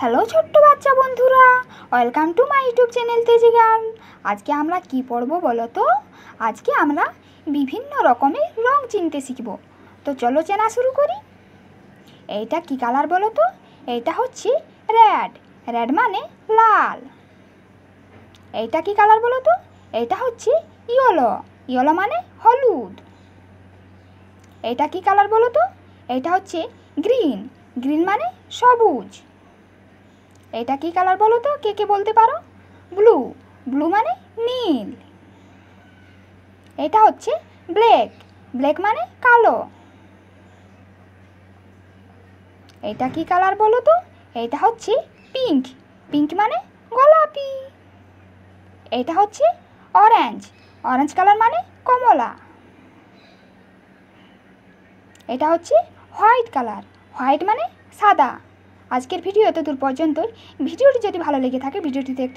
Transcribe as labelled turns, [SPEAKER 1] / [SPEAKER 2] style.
[SPEAKER 1] Hello ছোট্ট বাচ্চা বন্ধুরা, welcome to my YouTube channel তেজি গার্ল। আজকে আমরা কি পড়ব বলো তো? আজকে আমরা বিভিন্ন রকমের রং চিনতে শিখব। তো চলো চেনা শুরু করি। এইটা কি কালার বলো তো? এইটা হচ্ছে রেড। রেড মানে লাল। এইটা কি কালার বলো তো? এইটা হচ্ছে ইয়েলো। ইয়েলো মানে হলুদ। এইটা কি কালার বলো তো? এইটা হচ্ছে গ্রিন। গ্রিন মানে সবুজ। এটা কি কালার বলো তো? কে কে বলতে পারো? ব্লু। ব্লু মানে নীল। এটা হচ্ছে ব্ল্যাক। ব্ল্যাক মানে কালো। এটা কি কালার বলো তো? এটা হচ্ছে পিঙ্ক। পিঙ্ক মানে গোলাপি। এটা হচ্ছে অরেঞ্জ। অরেঞ্জ কালার মানে কমলা। এটা হচ্ছে হোয়াইট কালার। হোয়াইট মানে সাদা। আজকের ভিডিও এত দূর পর্যন্তই। ভিডিওটি যদি ভালো লেগে থাকে ভিডিওটি দেখতে